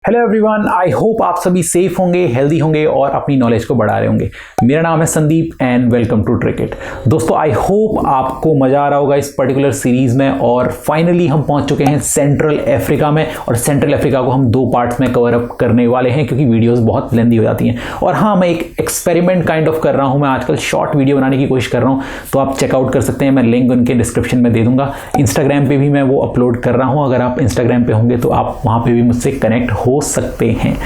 Hello everyone, I hope आप सभी safe होंगे, हेल्दी होंगे और अपनी नॉलेज को बढ़ा रहे होंगे। मेरा नाम है Sandeep and welcome to trick it. दोस्तों, आई होप आपको मजा आ रहा होगा इस पर्टिकुलर सीरीज में। और फाइनली हम पहुंच चुके हैं सेंट्रल अफ्रीका में, और सेंट्रल अफ्रीका को हम दो पार्ट्स में कवर अप करने वाले हैं क्योंकि वीडियोस बहुत लेंदी हो जाती हैं। और हाँ, मैं एक एक्सपेरिमेंट काइंड ऑफ कर रहा हूँ। मैं आजकल शॉर्ट वीडियो बनाने की कोशिश कर रहा हूँ, तो आप चेकआउट कर सकते हैं। मैं लिंक उनके डिस्क्रिप्शन में दे दूंगा। इंस्टाग्राम पे भी मैं वो अपलोड कर रहा हूँ। अगर आप इंस्टाग्राम पे होंगे तो आप वहाँ पे भी मुझसे कनेक्ट हो सकते हैं।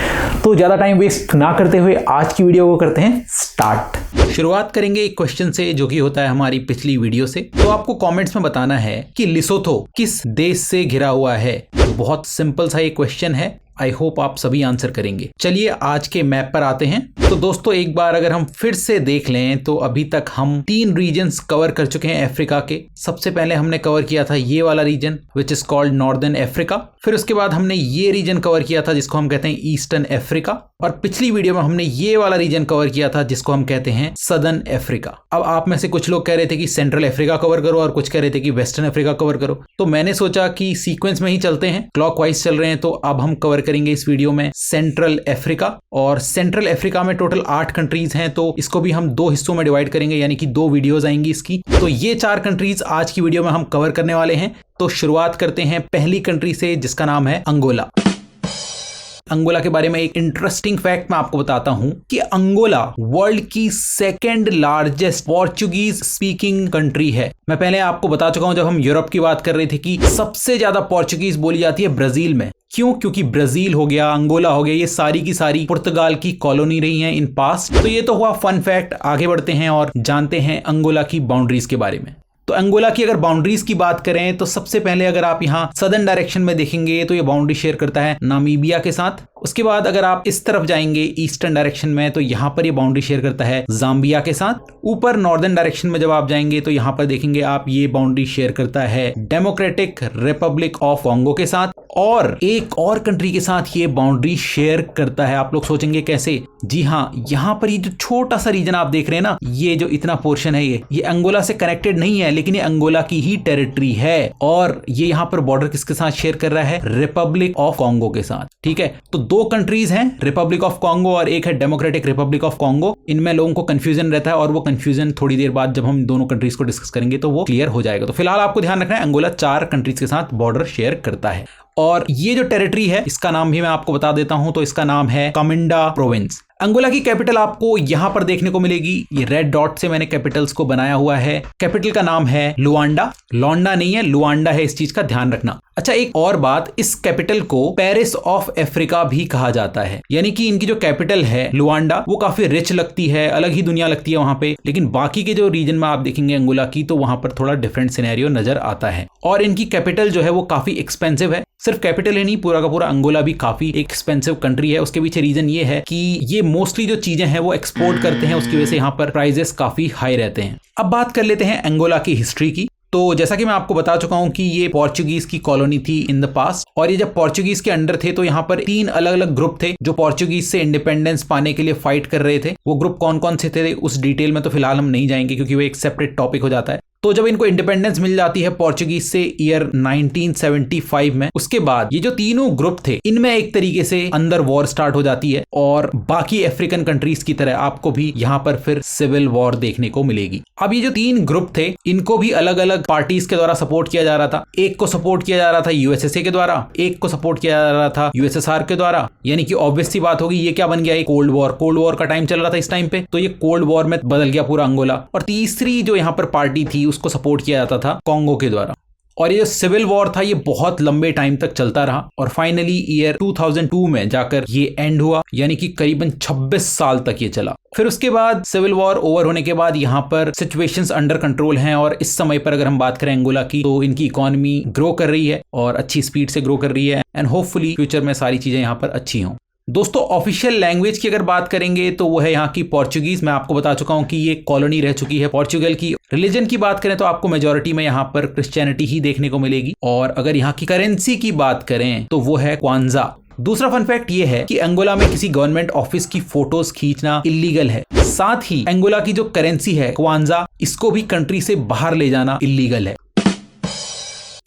तो ज्यादा टाइम वेस्ट ना करते हुए आज की वीडियो को करते हैं स्टार्ट। शुरुआत करेंगे एक क्वेश्चन से जो कि होता है हमारी पिछली वीडियो से। तो आपको कमेंट्स में बताना है कि लिसोथो किस देश से घिरा हुआ है। तो बहुत सिंपल सा ये क्वेश्चन है। आई होप आप सभी आंसर करेंगे। चलिए आज के मैप पर आते हैं। तो दोस्तों, एक बार अगर हम फिर से देख लें तो अभी तक हम 3 रीजन्स कवर कर चुके हैं अफ्रीका के। सबसे पहले हमने कवर किया था ये वाला region which is called northern Africa. फिर उसके बाद हमने ये रीजन कवर किया था जिसको हम कहते हैं ईस्टर्न अफ्रीका। और पिछली वीडियो में हमने ये वाला रीजन कवर किया था जिसको हम कहते हैं सदर्न अफ्रीका। अब आप में से कुछ लोग कह रहे थे कि सेंट्रल अफ्रीका कवर करो और कुछ कह रहे थे कि वेस्टर्न अफ्रीका कवर करो। तो मैंने सोचा कि सीक्वेंस में ही चलते हैं, क्लॉकवाइज चल रहे हैं। तो अब हम कवर करेंगे इस वीडियो में सेंट्रल अफ्रीका। और सेंट्रल अफ्रीका में टोटल 8 कंट्रीज हैं, तो इसको भी हम 2 हिस्सों में डिवाइड करेंगे, यानी कि 2 वीडियोस आएंगी इसकी। तो ये 4 कंट्रीज आज की वीडियो में हम कवर करने वाले हैं। तो शुरुआत करते हैं पहली कंट्री से जिसका नाम है अंगोला। अंगोला के बारे में एक इंटरेस्टिंग फैक्ट मैं आपको बताता हूं कि अंगोला वर्ल्ड की 2nd largest Portuguese speaking country है। मैं पहले आपको बता चुका हूं जब हम यूरोप की बात कर रहे थे कि सबसे ज्यादा पोर्चुगीज बोली जाती है ब्राजील में। क्यों? क्योंकि ब्राजील हो गया, अंगोला हो गया, ये सारी की सारी पुर्तगाल की कॉलोनी रही हैं इन पास्ट। तो ये तो हुआ फन फैक्ट। आगे बढ़ते हैं और जानते हैं अंगोला की बाउंड्रीज के बारे में। तो अंगोला की अगर बाउंड्रीज की बात करें तो सबसे पहले अगर आप यहाँ सदर्न डायरेक्शन में देखेंगे तो ये बाउंड्री शेयर करता है नामीबिया के साथ। उसके बाद अगर आप इस तरफ जाएंगे ईस्टर्न डायरेक्शन में तो यहाँ पर ये बाउंड्री शेयर करता है जाम्बिया के साथ। ऊपर नॉर्दर्न डायरेक्शन में जब आप जाएंगे तो यहाँ पर देखेंगे आप ये बाउंड्री शेयर करता है डेमोक्रेटिक रिपब्लिक ऑफ कॉन्गो के साथ। और एक और कंट्री के साथ ये बाउंड्री शेयर करता है। आप लोग सोचेंगे कैसे? जी हाँ, यहाँ पर ये जो छोटा सा रीजन आप देख रहे हैं ना, ये जो इतना पोर्शन है ये अंगोला से कनेक्टेड नहीं है, लेकिन ये अंगोला की ही टेरिटरी है। और ये यहाँ पर बॉर्डर किसके साथ शेयर कर रहा है? रिपब्लिक ऑफ कॉन्गो के साथ। ठीक है, तो 2 कंट्रीज हैं, रिपब्लिक ऑफ कॉन्गो और एक है डेमोक्रेटिक रिपब्लिक ऑफ कॉन्गो। इनमें लोगों को कंफ्यूजन रहता है और वो कंफ्यूजन थोड़ी देर बाद जब हम दोनों कंट्रीज को डिस्कस करेंगे तो वो क्लियर हो जाएगा। तो फिलहाल आपको ध्यान रखना है अंगोला 4 कंट्रीज के साथ बॉर्डर शेयर करता है। और ये जो टेरिटरी है इसका नाम भी मैं आपको बता देता हूं। तो इसका नाम है कमिंडा प्रोविंस। अंगोला की कैपिटल आपको यहां पर देखने को मिलेगी। ये रेड डॉट से मैंने कैपिटल्स को बनाया हुआ है। कैपिटल का नाम है लुआंडा। लौंडा नहीं है, लुआंडा है, इस चीज का ध्यान रखना। अच्छा, एक और बात, इस कैपिटल को पेरिस ऑफ अफ्रीका भी कहा जाता है। यानी कि इनकी जो कैपिटल है लुआंडा वो काफी रिच लगती है, अलग ही दुनिया लगती है वहां पे। लेकिन बाकी के जो रीजन में आप देखेंगे अंगोला की तो वहां पर थोड़ा डिफरेंट सिनेरियो नजर आता है। और इनकी कैपिटल जो है वो काफी एक्सपेंसिव है। सिर्फ कैपिटल ही नहीं, पूरा का पूरा अंगोला भी काफी एक्सपेंसिव कंट्री है। उसके पीछे रीजन ये है कि ये मोस्टली जो चीजें हैं वो एक्सपोर्ट करते हैं, उसकी वजह से यहाँ पर प्राइजेस काफी हाई रहते हैं। अब बात कर लेते हैं अंगोला की हिस्ट्री की। तो जैसा कि मैं आपको बता चुका हूं कि ये पोर्चुगीज की कॉलोनी थी इन द पास्ट। और ये जब पोर्चुगीज के अंडर थे तो यहाँ पर 3 अलग अलग ग्रुप थे जो पोर्चुगीज से इंडिपेंडेंस पाने के लिए फाइट कर रहे थे। वो ग्रुप कौन कौन से थे उस डिटेल में तो फिलहाल हम नहीं जाएंगे क्योंकि वो एक सेपरेट टॉपिक हो जाता है। तो जब इनको इंडिपेंडेंस मिल जाती है पोर्चुगीज से ईयर 1975 में, उसके बाद ये जो तीनों ग्रुप थे इनमें एक तरीके से अंदर वॉर स्टार्ट हो जाती है। और बाकी अफ्रीकन कंट्रीज की तरह आपको भी यहाँ पर फिर सिविल वॉर देखने को मिलेगी। अब ये जो 3 ग्रुप थे इनको भी अलग अलग पार्टीज के द्वारा सपोर्ट किया जा रहा था। एक को सपोर्ट किया जा रहा था यूएसएसए के द्वारा, एक को सपोर्ट किया जा रहा था यूएसएसआर के द्वारा। यानी कि ऑब्वियस सी बात होगी, ये क्या बन गया? एक कोल्ड वॉर। कोल्ड वॉर का टाइम चल रहा था इस टाइम पे, तो ये कोल्ड वॉर में बदल गया पूरा अंगोला। और तीसरी जो यहाँ पर पार्टी थी उसको सपोर्ट किया जाता था कॉन्गो के द्वारा। और ये जो सिविल वॉर था ये बहुत लंबे टाइम तक चलता रहा और फाइनली ईयर 2002 में जाकर ये एंड हुआ। यानी कि करीबन 26 साल तक ये चला। फिर उसके बाद सिविल वॉर ओवर होने के बाद यहाँ पर सिचुएशंस अंडर कंट्रोल हैं। और इस समय पर अगर हम बात करें अंगोला की तो इनकी इकोनॉमी ग्रो कर रही है और अच्छी स्पीड से ग्रो कर रही है। एंड होपफुली फ्यूचर में सारी चीजें यहाँ पर अच्छी हों। दोस्तों, ऑफिशियल लैंग्वेज की अगर बात करेंगे तो वो है यहाँ की पोर्चुगीज। मैं आपको बता चुका हूँ कि ये कॉलोनी रह चुकी है पोर्चुगल की। रिलीजन की बात करें तो आपको मेजोरिटी में यहाँ पर क्रिश्चियनिटी ही देखने को मिलेगी। और अगर यहाँ की करेंसी की बात करें तो वो है क्वांजा। दूसरा फन फैक्ट ये है कि अंगोला में किसी गवर्नमेंट ऑफिस की फोटोज खींचना इलीगल है। साथ ही अंगोला की जो करेंसी है क्वांजा, इसको भी कंट्री से बाहर ले जाना इलीगल है।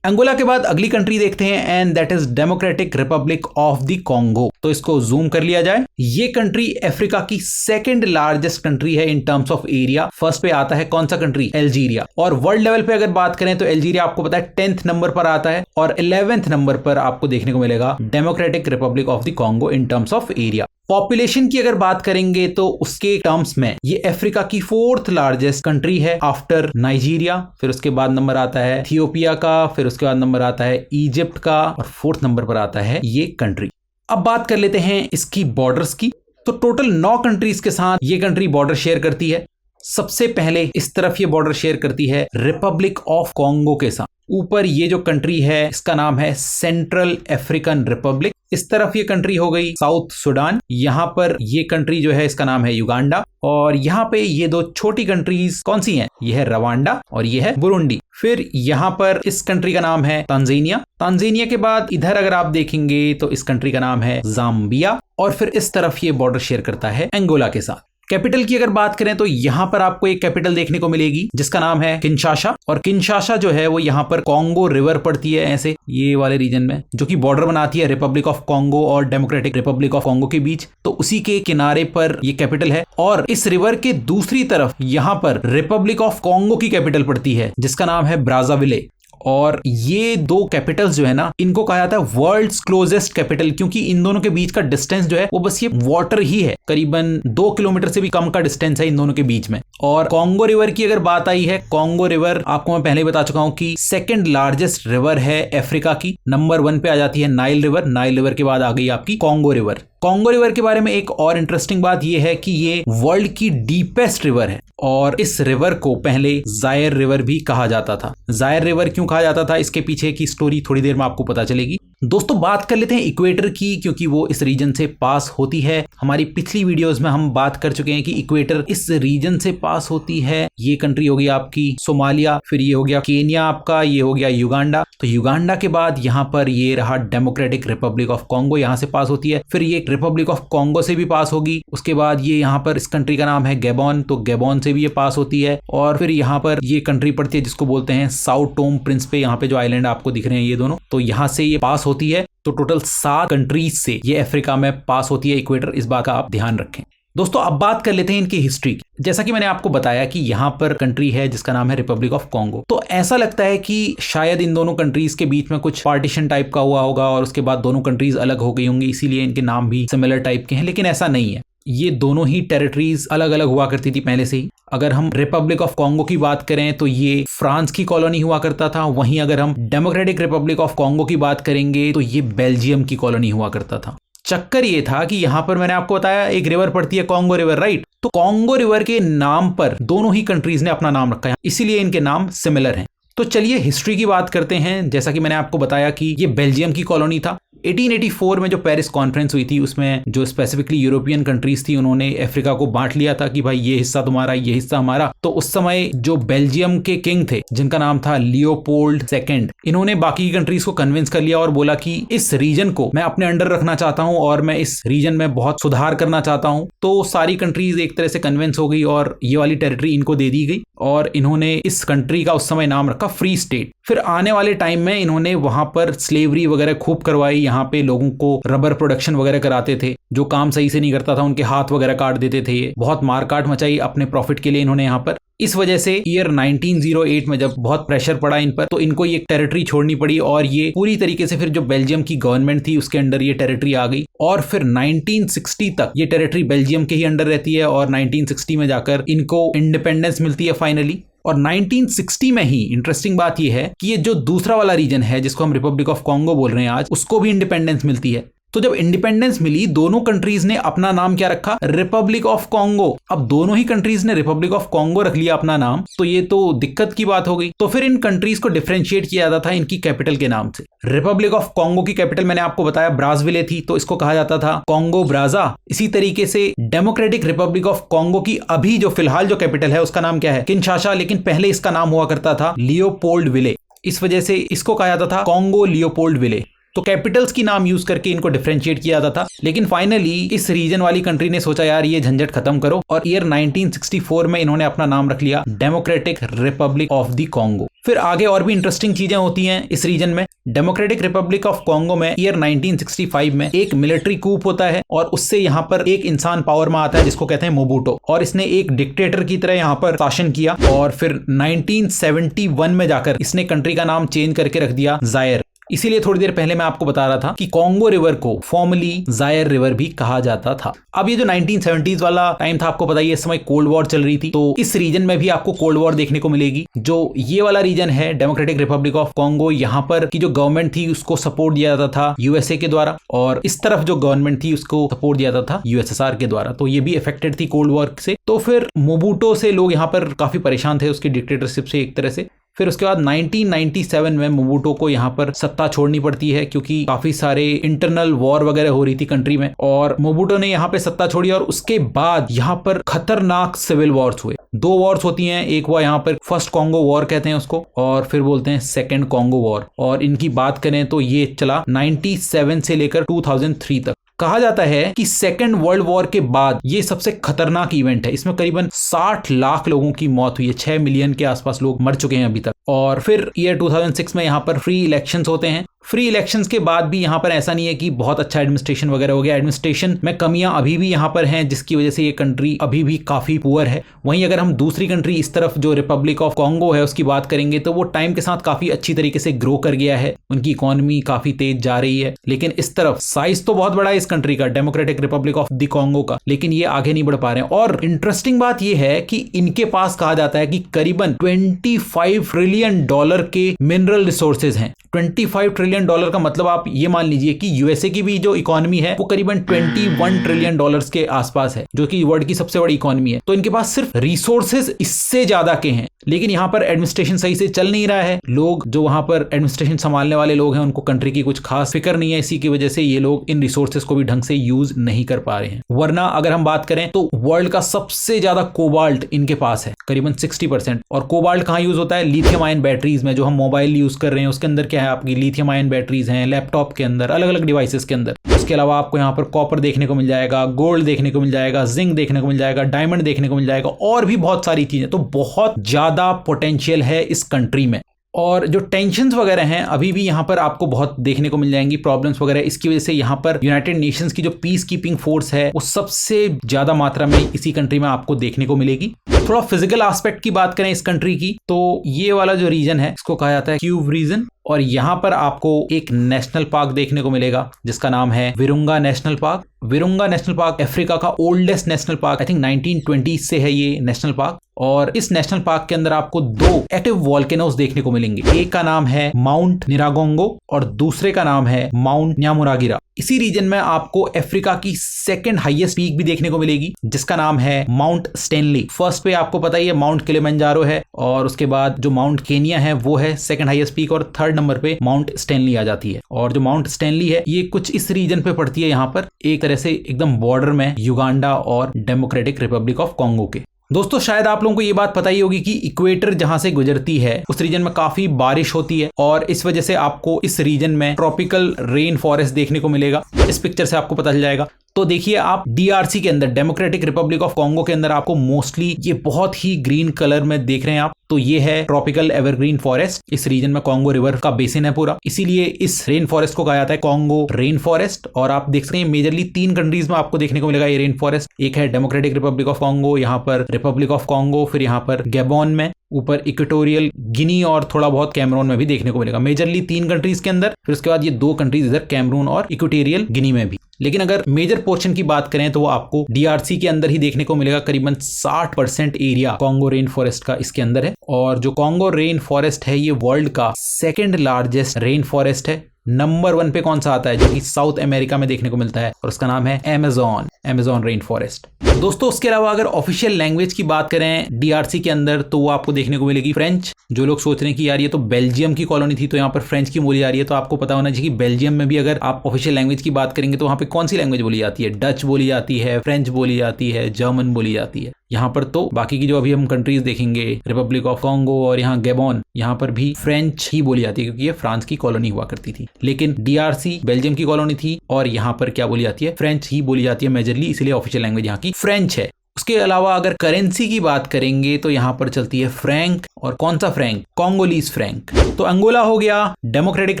अंगोला के बाद अगली कंट्री देखते हैं and that is democratic Republic of the Congo. तो इसको जूम कर लिया जाए। ये कंट्री अफ्रीका की सेकंड लार्जेस्ट कंट्री है in terms of area. First पे आता है कौन सा कंट्री? अल्जीरिया। और वर्ल्ड लेवल पे अगर बात करें तो अल्जीरिया आपको पता है 10th नंबर पर आता है और 11th नंबर पर आपको देखने को मिलेगा democratic Republic of the Congo in terms of area. Population की अगर बात करेंगे तो उसके टर्म्स में ये अफ्रीका की 4th लार्जेस्ट कंट्री है आफ्टर नाइजीरिया। फिर उसके बाद नंबर आता है इथियोपिया का, फिर उसके बाद नंबर आता है इजिप्ट का और 4th नंबर पर आता है ये कंट्री। अब बात कर लेते हैं इसकी बॉर्डर्स की। तो टोटल 9 कंट्रीज के साथ ये कंट्री बॉर्डर शेयर करती है। सबसे पहले इस तरफ ये बॉर्डर शेयर करती है रिपब्लिक ऑफ कॉन्गो के साथ। ऊपर ये जो कंट्री है इसका नाम है सेंट्रल अफ्रीकन रिपब्लिक। इस तरफ ये कंट्री हो गई साउथ सुडान। यहाँ पर ये कंट्री जो है इसका नाम है युगांडा। और यहाँ पे ये 2 छोटी कंट्रीज कौन सी हैं? ये है रवांडा और ये है बुरुंडी। फिर यहाँ पर इस कंट्री का नाम है तांजानिया। तांजानिया के बाद इधर अगर आप देखेंगे तो इस कंट्री का नाम है जाम्बिया। और फिर इस तरफ ये बॉर्डर शेयर करता है अंगोला के साथ। कैपिटल की अगर बात करें तो यहाँ पर आपको एक कैपिटल देखने को मिलेगी जिसका नाम है किंशासा। और किंशासा जो है वो यहाँ पर कॉन्गो रिवर पड़ती है ऐसे ये वाले रीजन में, जो कि बॉर्डर बनाती है रिपब्लिक ऑफ कॉन्गो और डेमोक्रेटिक रिपब्लिक ऑफ कॉन्गो के बीच। तो उसी के किनारे पर ये कैपिटल है। और इस रिवर के दूसरी तरफ यहाँ पर रिपब्लिक ऑफ कॉन्गो की कैपिटल पड़ती है जिसका नाम है ब्राज़ाविले। और ये 2 कैपिटल्स जो है ना, इनको कहा जाता है वर्ल्ड्स क्लोजेस्ट कैपिटल, क्योंकि इन दोनों के बीच का डिस्टेंस जो है वो बस ये वाटर ही है। करीबन 2 किलोमीटर से भी कम का डिस्टेंस है इन दोनों के बीच में। और कॉन्गो रिवर की अगर बात आई है, कॉन्गो रिवर आपको मैं पहले ही बता चुका हूं कि सेकंड लार्जेस्ट रिवर है अफ्रीका की। नंबर 1 पे आ जाती है नाइल रिवर। नाइल रिवर के बाद आ गई आपकी कॉन्गो रिवर। कॉन्गो रिवर के बारे में एक और इंटरेस्टिंग बात यह है कि ये वर्ल्ड की डीपेस्ट रिवर है। और इस रिवर को पहले जायर रिवर भी कहा जाता था। जायर रिवर क्यों कहा जाता था, इसके पीछे की स्टोरी थोड़ी देर में आपको पता चलेगी। दोस्तों बात कर लेते हैं इक्वेटर की, क्योंकि वो इस रीजन से पास होती है। हमारी पिछली वीडियोस में हम बात कर चुके हैं कि इक्वेटर इस रीजन से पास होती है। ये कंट्री हो गई आपकी सोमालिया, फिर ये हो गया केनिया आपका, ये हो गया युगांडा। तो युगांडा के बाद यहाँ पर ये रहा डेमोक्रेटिक रिपब्लिक ऑफ कॉन्गो, यहाँ से पास होती है। फिर ये रिपब्लिक ऑफ कॉन्गो से भी पास होगी। उसके बाद ये यहाँ पर इस कंट्री का नाम है गैबॉन, तो गैबॉन से भी ये पास होती है। और फिर यहाँ पर ये कंट्री पड़ती है जिसको बोलते हैं साउ टोम प्रिंसिपे। यहाँ पे जो आइलैंड आपको दिख रहे हैं ये दोनों, तो यहाँ से ये पास होती है। तो टोटल 7 कंट्रीज से ये अफ्रीका में पास होती है इक्वेटर। इस बात का आप ध्यान रखें। दोस्तों अब बात कर लेते हैं इनकी हिस्ट्री की। जैसा कि मैंने आपको बताया कि यहाँ पर कंट्री है जिसका नाम है रिपब्लिक ऑफ कॉन्गो। तो ऐसा लगता है कि शायद इन दोनों कंट्रीज के बीच में कुछ पार्टीशन टाइप का हुआ होगा और उसके बाद दोनों कंट्रीज अलग हो गई होंगी, इसीलिए इनके नाम भी सिमिलर टाइप के हैं। लेकिन ऐसा नहीं है, ये दोनों ही टेरिटरीज अलग अलग हुआ करती थी पहले से ही। अगर हम रिपब्लिक ऑफ कॉन्गो की बात करें तो ये फ्रांस की कॉलोनी हुआ करता था। वहीं अगर हम डेमोक्रेटिक रिपब्लिक ऑफ कॉन्गो की बात करेंगे तो ये बेल्जियम की कॉलोनी हुआ करता था। चक्कर ये था कि यहाँ पर मैंने आपको बताया एक रिवर पड़ती है कॉन्गो रिवर, राइट? तो कॉन्गो रिवर के नाम पर दोनों ही कंट्रीज ने अपना नाम रखा है, इसीलिए इनके नाम सिमिलर हैं। तो चलिए हिस्ट्री की बात करते हैं। जैसा कि मैंने आपको बताया कि ये बेल्जियम की कॉलोनी था। 1884 में जो पेरिस कॉन्फ्रेंस हुई थी उसमें जो स्पेसिफिकली यूरोपियन कंट्रीज थी उन्होंने अफ्रीका को बांट लिया था कि भाई ये हिस्सा तुम्हारा, ये हिस्सा हमारा। तो उस समय जो बेल्जियम के किंग थे जिनका नाम था लियोपोल्ड II, इन्होंने बाकी की कंट्रीज को कन्विंस कर लिया और बोला कि इस रीजन को मैं अपने अंडर रखना चाहता हूं और मैं इस रीजन में बहुत सुधार करना चाहता हूं। तो सारी कंट्रीज एक तरह से कन्विंस हो गई और ये वाली टेरिटरी इनको दे दी गई और इन्होंने इस कंट्री का उस समय नाम रखा फ्री स्टेट। फिर आने वाले टाइम में इन्होंने वहां पर स्लेवरी वगैरह खूब करवाई। यहाँ पे लोगों को रबर प्रोडक्शन वगैरह कराते थे, जो काम सही से नहीं करता था उनके हाथ वगैरह काट देते थे। बहुत मारकाट मचाई अपने प्रॉफिट के लिए इन्होंने यहाँ पर। इस वजह से ईयर 1908 में जब बहुत प्रेशर पड़ा इन पर तो इनको ये टेरिटरी छोड़नी पड़ी और ये पूरी तरीके से फिर जो बेल्जियम की गवर्नमेंट थी उसके अंडर ये टेरिटरी आ गई। और फिर 1960 तक ये टेरिटरी बेल्जियम के ही अंडर रहती है और 1960 में जाकर इनको इंडिपेंडेंस मिलती है फाइनली। और 1960 में ही इंटरेस्टिंग बात यह है कि ये जो दूसरा वाला रीजन है जिसको हम रिपब्लिक ऑफ कॉन्गो बोल रहे हैं आज, उसको भी इंडिपेंडेंस मिलती है। तो जब इंडिपेंडेंस मिली दोनों कंट्रीज ने अपना नाम क्या रखा? Republic of Congo. अब दोनों ही कंट्रीज ने रिपब्लिक ऑफ कॉन्गो रख लिया अपना नाम, तो ये तो दिक्कत की बात हो गई। तो फिर इन कंट्रीज को डिफरेंशिएट किया जाता था इनकी कैपिटल के नाम से। रिपब्लिक ऑफ कॉन्गो की कैपिटल मैंने आपको बताया ब्राज़विले थी, तो इसको कहा जाता था कॉन्गो ब्राज़ा। इसी तरीके से डेमोक्रेटिक रिपब्लिक ऑफ कॉन्गो की अभी जो फिलहाल जो कैपिटल है उसका नाम क्या है? किंशासा, लेकिन पहले इसका नाम हुआ करता था लियोपोल्ड विले। इस वजह से इसको कहा जाता था कॉन्गो लियोपोल्ड विले। तो कैपिटल्स की नाम यूज करके इनको डिफरेंशिएट किया जाता था। लेकिन फाइनली इस रीजन वाली कंट्री ने सोचा यार ये झंझट खत्म करो, और ईयर 1964 में इन्होंने अपना नाम रख लिया democratic Republic of the Congo. फिर आगे और भी इंटरेस्टिंग चीजें होती हैं इस रीजन में। डेमोक्रेटिक रिपब्लिक ऑफ कॉन्गो में ईयर 1965 में एक मिलिट्री कूप होता है, और उससे यहाँ पर एक इंसान पावर में आता है जिसको कहते हैं मोबूटो, और इसने एक डिक्टेटर की तरह यहाँ पर शासन किया। और फिर 1971 में जाकर इसने कंट्री का नाम चेंज करके रख दिया जायर। इसीलिए थोड़ी देर पहले मैं आपको बता रहा था कि कॉन्गो रिवर को फॉर्मली जायर रिवर भी कहा जाता था। अब ये जो 1970s वाला टाइम था, आपको पता ही है इस समय कोल्ड वॉर चल रही थी, तो इस रीजन में भी आपको कोल्ड वॉर देखने को मिलेगी। जो ये वाला रीजन है डेमोक्रेटिक रिपब्लिक ऑफ कॉन्गो, यहाँ पर की जो गवर्नमेंट थी उसको सपोर्ट दिया जाता था यूएसए के द्वारा, और इस तरफ जो गवर्नमेंट थी उसको सपोर्ट दिया जाता था यूएसएसआर के द्वारा। तो ये भी अफेक्टेड थी कोल्ड वॉर से। तो फिर मोबूटो से लोग यहाँ पर काफी परेशान थे, उसकी डिक्टेटरशिप से एक तरह से। फिर उसके बाद 1997 में मोबूटो को यहाँ पर सत्ता छोड़नी पड़ती है, क्योंकि काफी सारे इंटरनल वॉर वगैरह हो रही थी कंट्री में, और मोबूटो ने यहाँ पे सत्ता छोड़ी। और उसके बाद यहाँ पर खतरनाक सिविल वॉर्स हुए। 2 वॉर्स होती हैं, एक हुआ यहाँ पर फर्स्ट कॉन्गो वॉर कहते हैं उसको, और फिर बोलते हैं सेकेंड कॉन्गो वॉर। और इनकी बात करें तो ये चला 97 से लेकर 2003 तक। कहा जाता है कि सेकेंड वर्ल्ड वॉर के बाद ये सबसे खतरनाक इवेंट है। इसमें करीबन 60 लाख लोगों की मौत हुई है, 6 मिलियन के आसपास लोग मर चुके हैं अभी तक। और फिर ईयर 2006 में यहाँ पर फ्री इलेक्शंस होते हैं। फ्री इलेक्शंस के बाद भी यहाँ पर ऐसा नहीं है कि बहुत अच्छा एडमिनिस्ट्रेशन वगैरह हो गया। एडमिनिस्ट्रेशन में कमियां अभी भी यहाँ पर हैं, जिसकी वजह से ये कंट्री अभी भी काफी पुअर है। वहीं अगर हम दूसरी कंट्री इस तरफ जो रिपब्लिक ऑफ कॉन्गो है उसकी बात करेंगे, तो वो टाइम के साथ काफी अच्छी तरीके से ग्रो कर गया है, उनकी इकोनॉमी काफी तेज जा रही है। लेकिन इस तरफ साइज तो बहुत बड़ा है इस कंट्री का, democratic Republic of the Congo का, लेकिन ये आगे नहीं बढ़ पा रहे हैं। और इंटरेस्टिंग बात ये है कि इनके पास कहा जाता है कि करीबन $25 ट्रिलियन के मिनरल रिसोर्सेज हैं। $25 ट्रिलियन का मतलब आप ये मान लीजिए कि यूएसए की भी जो इकोनॉमी है वो करीबन $21 ट्रिलियन के आसपास है, जो कि वर्ल्ड की सबसे बड़ी इकोनॉमी है। तो इनके पास सिर्फ रिसोर्सेज इससे ज्यादा के हैं, लेकिन यहाँ पर एडमिनिस्ट्रेशन सही से चल नहीं रहा है। लोग जो वहां पर एडमिनिस्ट्रेशन संभालने वाले लोग हैं उनको कंट्री की कुछ खास फिक्र नहीं है, इसी की वजह से ये लोग इन रिसोर्सेज को भी ढंग से यूज नहीं कर पा रहे हैं। वरना अगर हम बात करें तो वर्ल्ड का सबसे ज्यादा कोबाल्ट इनके पास है, करीबन 60%। और कोबाल्ट कहाँ यूज होता है? लिथियम आयन बैटरीज में, जो हम मोबाइल यूज कर रहे हैं उसके अंदर क्या है, आपकी लिथियम आयन बैटरीज हैं, लैपटॉप के अंदर, अलग अलग डिवाइसेस के अंदर। उसके अलावा आपको यहाँ पर कॉपर देखने को मिल जाएगा, गोल्ड देखने को मिल जाएगा, जिंक देखने को मिल जाएगा, डायमंड देखने को मिल जाएगा, और भी बहुत सारी चीजें। तो बहुत ज्यादा पोटेंशियल है इस कंट्री में। और जो टेंशन्स वगैरह हैं अभी भी यहाँ पर आपको बहुत देखने को मिल जाएंगी, प्रॉब्लम्स वगैरह। इसकी वजह से यहाँ पर यूनाइटेड नेशंस की जो पीस कीपिंग फोर्स है वो सबसे ज्यादा मात्रा में इसी कंट्री में आपको देखने को मिलेगी। थोड़ा फिजिकल एस्पेक्ट की बात करें इस कंट्री की, तो ये वाला जो रीजन है इसको कहा जाता है क्यूब रीजन। और यहाँ पर आपको एक नेशनल पार्क देखने को मिलेगा जिसका नाम है Virunga national park. Virunga national park Africa का oldest national park, I think 1920 से है ये नेशनल पार्क। और इस नेशनल पार्क के अंदर आपको 2 एक्टिव वॉल्केनोज देखने को मिलेंगे। एक का नाम है माउंट निरागोंगो और दूसरे का नाम है माउंट न्यामुरागिरा। इसी रीजन में आपको अफ्रीका की सेकंड हाईएस्ट पीक भी देखने को मिलेगी जिसका नाम है माउंट स्टैनली। फर्स्ट पे आपको पता ही है माउंट किलिमंजारो है, और उसके बाद जो माउंट केनिया है वो है सेकंड हाईएस्ट पीक, और थर्ड नंबर पे माउंट स्टैनली आ जाती है। और जो माउंट स्टैनली है ये कुछ इस रीजन पे पड़ती है, यहाँ पर एक तरह से एकदम बॉर्डर में युगांडा और डेमोक्रेटिक रिपब्लिक ऑफ कॉन्गो के। दोस्तों शायद आप लोगों को ये बात पता ही होगी कि इक्वेटर जहां से गुजरती है उस रीजन में काफी बारिश होती है, और इस वजह से आपको इस रीजन में ट्रॉपिकल रेन फॉरेस्ट देखने को मिलेगा। इस पिक्चर से आपको पता चल जाएगा। तो देखिए आप डीआरसी के अंदर, डेमोक्रेटिक रिपब्लिक ऑफ कॉन्गो के अंदर आपको मोस्टली ये बहुत ही ग्रीन कलर में देख रहे हैं आप। तो ये है ट्रॉपिकल एवरग्रीन फॉरेस्ट। इस रीजन में कॉन्गो रिवर का बेसिन है पूरा, इसीलिए इस रेन फॉरेस्ट को कहा जाता है कॉन्गो रेन फॉरेस्ट। और आप देख सकते हैं मेजरली 3 कंट्रीज में आपको देखने को मिलेगा ये रेन फॉरेस्ट। एक है डेमोक्रेटिक रिपब्लिक ऑफ कॉन्गो, यहाँ पर रिपब्लिक ऑफ कॉन्गो, फिर यहाँ पर गैबोन में, ऊपर इक्वेटोरियल गिनी और थोड़ा बहुत कैमरून में भी देखने को मिलेगा। मेजरली 3 कंट्रीज के अंदर, फिर उसके बाद ये 2 कंट्रीज इधर कैमरून और इक्वेटोरियल गिनी में भी। लेकिन अगर मेजर पोर्शन की बात करें तो वो आपको डीआरसी के अंदर ही देखने को मिलेगा। करीबन 60% एरिया कॉन्गो रेन फॉरेस्ट का इसके अंदर है। और जो कॉन्गो रेन फॉरेस्ट है ये वर्ल्ड का सेकंड लार्जेस्ट रेन फॉरेस्ट है। नंबर 1 पे कौन सा आता है, जो कि साउथ अमेरिका में देखने को मिलता है, और उसका नाम है अमेज़न रेन फॉरेस्ट। दोस्तों उसके अलावा अगर ऑफिशियल लैंग्वेज की बात करें डीआरसी के अंदर तो वो आपको देखने को मिलेगी फ्रेंच। जो लोग सोच रहे हैं कि यार ये तो बेल्जियम की कॉलोनी थी तो यहाँ पर फ्रेंच की बोली जा रही है, तो आपको पता होना चाहिए कि बेल्जियम में भी अगर आप ऑफिशियल लैंग्वेज की बात करेंगे तो वहाँ पे कौन सी लैंग्वेज बोली जाती है? डच बोली जाती है, फ्रेंच बोली जाती है, जर्मन बोली जाती है। यहाँ पर तो बाकी की जो अभी हम कंट्रीज देखेंगे, रिपब्लिक ऑफ कॉन्गो और यहाँ गैबोन, यहाँ पर भी फ्रेंच ही बोली जाती है क्योंकि ये फ्रांस की कॉलोनी हुआ करती थी। लेकिन डीआरसी बेल्जियम की कॉलोनी थी और यहाँ पर क्या बोली जाती है, फ्रेंच ही बोली जाती है मेजरली, इसलिए ऑफिशियल लैंग्वेज यहाँ की फ्रेंच है। उसके अलावा अगर करेंसी की बात करेंगे तो यहाँ पर चलती है फ्रैंक, और कौन सा फ्रैंक, कॉन्गोलीज फ्रैंक। तो अंगोला हो गया, डेमोक्रेटिक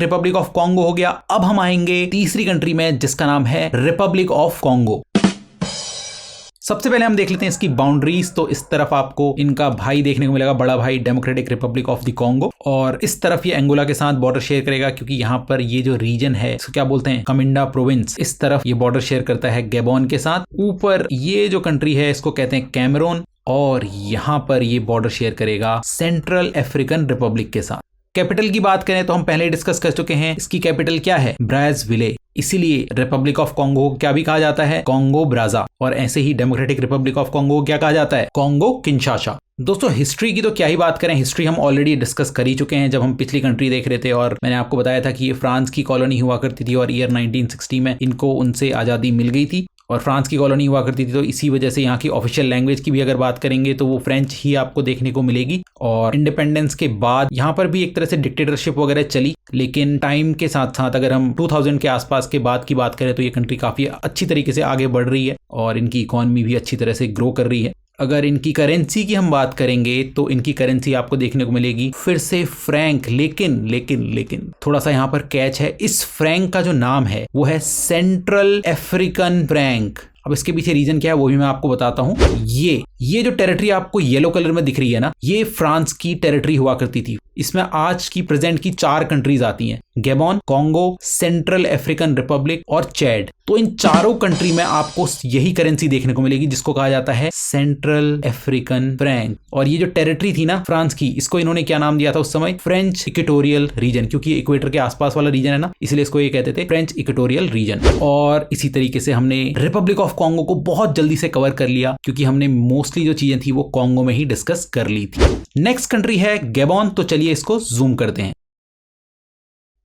रिपब्लिक ऑफ कॉन्गो हो गया। अब हम आएंगे तीसरी कंट्री में जिसका नाम है रिपब्लिक ऑफ कॉन्गो। सबसे पहले हम देख लेते हैं इसकी बाउंड्रीज। तो इस तरफ आपको इनका भाई देखने को मिलेगा, बड़ा भाई democratic Republic of the Congo, और इस तरफ ये अंगोला के साथ बॉर्डर शेयर करेगा क्योंकि यहाँ पर ये जो रीजन है इसको क्या बोलते हैं, कमिंडा प्रोविंस। इस तरफ ये बॉर्डर शेयर करता है गैबोन के साथ। ऊपर ये जो कंट्री है इसको कहते हैं कैमरून, और यहाँ पर ये बॉर्डर शेयर करेगा सेंट्रल अफ्रीकन रिपब्लिक के साथ। कैपिटल की बात करें तो हम पहले डिस्कस कर चुके हैं, इसकी कैपिटल क्या है, ब्राज़विले। इसीलिए रिपब्लिक ऑफ कॉन्गो क्या भी कहा जाता है, कॉन्गो ब्राज़ा, और ऐसे ही डेमोक्रेटिक रिपब्लिक ऑफ कॉन्गो क्या कहा जाता है, कॉन्गो किंशासा। दोस्तों हिस्ट्री की तो क्या ही बात करें, हिस्ट्री हम ऑलरेडी डिस्कस कर ही चुके हैं जब हम पिछली कंट्री देख रहे थे, और मैंने आपको बताया था कि ये फ्रांस की कॉलोनी हुआ करती थी और ईयर 1960 में इनको उनसे आज़ादी मिल गई थी और फ्रांस की कॉलोनी हुआ करती थी। तो इसी वजह से यहाँ की ऑफिशियल लैंग्वेज की भी अगर बात करेंगे तो वो फ्रेंच ही आपको देखने को मिलेगी। और इंडिपेंडेंस के बाद यहाँ पर भी एक तरह से डिक्टेटरशिप वगैरह चली, लेकिन टाइम के साथ साथ अगर हम 2000 के आसपास के बाद की बात करें तो ये कंट्री काफ़ी अच्छी तरीके से आगे बढ़ रही है और इनकी इकॉनमी भी अच्छी तरह से ग्रो कर रही है। अगर इनकी करेंसी की हम बात करेंगे तो इनकी करेंसी आपको देखने को मिलेगी फिर से फ्रैंक, लेकिन थोड़ा सा यहाँ पर कैच है, इस फ्रैंक का जो नाम है वो है सेंट्रल अफ्रीकन फ्रैंक। अब इसके पीछे रीजन क्या है वो भी मैं आपको बताता हूँ। ये जो टेरिटरी आपको येलो कलर में दिख रही है ना, ये फ्रांस की टेरिटरी हुआ करती थी। इसमें आज की प्रेजेंट की 4 कंट्रीज आती हैं, Gabon, Congo, central African Republic और चैड। तो इन चारों कंट्री में आपको यही करेंसी देखने को मिलेगी जिसको कहा जाता है सेंट्रल अफ्रीकन फ्रैंक। और ये जो टेरिटरी थी ना फ्रांस की, इसको इन्होंने क्या नाम दिया था उस समय, फ्रेंच इक्वेटोरियल रीजन, क्योंकि इक्वेटर के आसपास वाला रीजन है ना, इसलिए इसको ये कहते थे फ्रेंच इक्वेटोरियल रीजन। और इसी तरीके से हमने रिपब्लिक ऑफ कॉन्गो को बहुत जल्दी से कवर कर लिया क्योंकि हमने मोस्टली जो चीजें थी वो कॉन्गो में ही डिस्कस कर ली थी। नेक्स्ट कंट्री है गैबोन। तो चलिए इसको जूम करते हैं।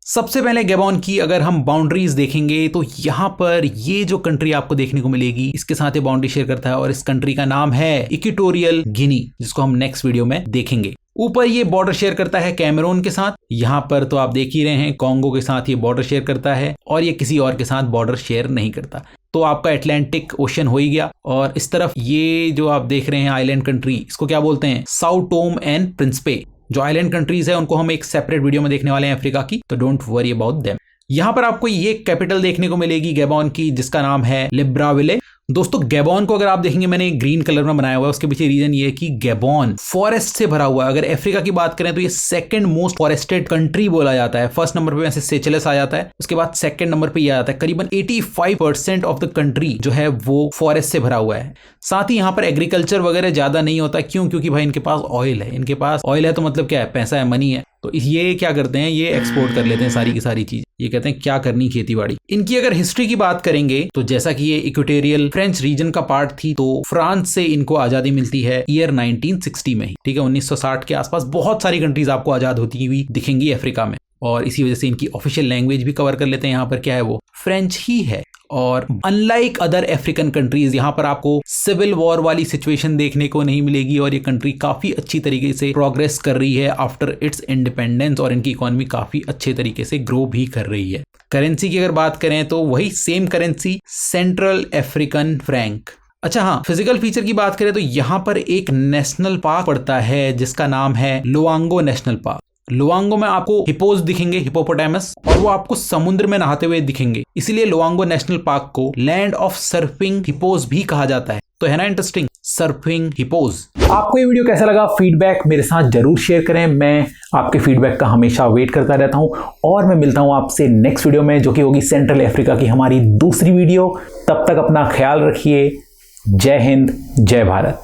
सबसे पहले गैबोन की अगर हम बाउंड्रीज देखेंगे तो यहाँ पर ये जो कंट्री आपको देखने को मिलेगी इसके साथ ये बाउंड्री शेयर करता है और इस कंट्री का नाम है इक्वेटोरियल गिनी, जिसको हम नेक्स्ट वीडियो में देखेंगे। ऊपर ये बॉर्डर शेयर करता है कैमरून के साथ, यहाँ पर तो आप देख ही रहे हैं कॉन्गो के साथ ये बॉर्डर शेयर करता है और ये किसी और के साथ बॉर्डर शेयर नहीं करता। तो आपका अटलांटिक ओशन हो ही गया। और इस तरफ ये जो आप देख रहे हैं आइलैंड कंट्री, इसको क्या बोलते हैं, साओ टोम एंड प्रिंसिपे। जो आइलैंड कंट्रीज है उनको हम एक सेपरेट वीडियो में देखने वाले हैं अफ्रीका की, तो डोंट वरी अबाउट देम। यहाँ पर आपको ये कैपिटल देखने को मिलेगी गैबोन की जिसका नाम है लिब्राविले। दोस्तों गैबोन को अगर आप देखेंगे मैंने ग्रीन कलर में बनाया हुआ है, उसके पीछे रीजन ये है कि गैबोन फॉरेस्ट से भरा हुआ है। अगर अफ्रीका की बात करें तो ये सेकंड मोस्ट फॉरेस्टेड कंट्री बोला जाता है। फर्स्ट नंबर पे वैसे सेचेलस आ जाता है, उसके बाद सेकंड नंबर पे ये आ जाता है। करीबन 85% ऑफ द कंट्री जो है वो फॉरेस्ट से भरा हुआ है। साथ ही यहाँ पर एग्रीकल्चर वगैरह ज्यादा नहीं होता। क्यों? क्योंकि भाई इनके पास ऑयल है। इनके पास ऑयल है तो मतलब क्या है, पैसा है, मनी है। तो ये क्या करते हैं, ये एक्सपोर्ट कर लेते हैं सारी की सारी चीज। ये कहते हैं क्या करनी खेती बाड़ी। इनकी अगर हिस्ट्री की बात करेंगे तो जैसा कि ये इक्वेटोरियल फ्रेंच रीजन का पार्ट थी, तो फ्रांस से इनको आजादी मिलती है ईयर 1960 में ही। ठीक है, 1960 के आसपास बहुत सारी कंट्रीज आपको आजाद होती हुई दिखेंगी अफ्रीका में, और इसी वजह से इनकी ऑफिशियल लैंग्वेज भी कवर कर लेते हैं। यहाँ पर क्या है, वो फ्रेंच ही है। और अनलाइक अदर अफ्रीकन कंट्रीज यहाँ पर आपको सिविल वॉर वाली सिचुएशन देखने को नहीं मिलेगी और ये कंट्री काफी अच्छी तरीके से प्रोग्रेस कर रही है आफ्टर इट्स इंडिपेंडेंस, और इनकी इकोनॉमी काफी अच्छे तरीके से ग्रो भी कर रही है। करेंसी की अगर बात करें तो वही same currency, central African Frank. अच्छा हाँ, फिजिकल फीचर की बात करें तो यहाँ पर एक नेशनल पार्क पड़ता है जिसका नाम है लोआंगो नेशनल पार्क। लोआंगो में आपको हिपोज दिखेंगे, हिपोपोटामस, और वो आपको समुद्र में नहाते हुए दिखेंगे। इसीलिए लोआंगो नेशनल पार्क को लैंड ऑफ सर्फिंग हिपोज भी कहा जाता है। तो है ना इंटरेस्टिंग, सर्फिंग हिपोज। आपको ये वीडियो कैसा लगा, फीडबैक मेरे साथ जरूर शेयर करें। मैं आपके फीडबैक का हमेशा वेट करता रहता हूं और मैं मिलता हूं आपसे नेक्स्ट वीडियो में, जो कि होगी सेंट्रल अफ्रीका की हमारी दूसरी वीडियो। तब तक अपना ख्याल रखिए। जय हिंद, जय भारत।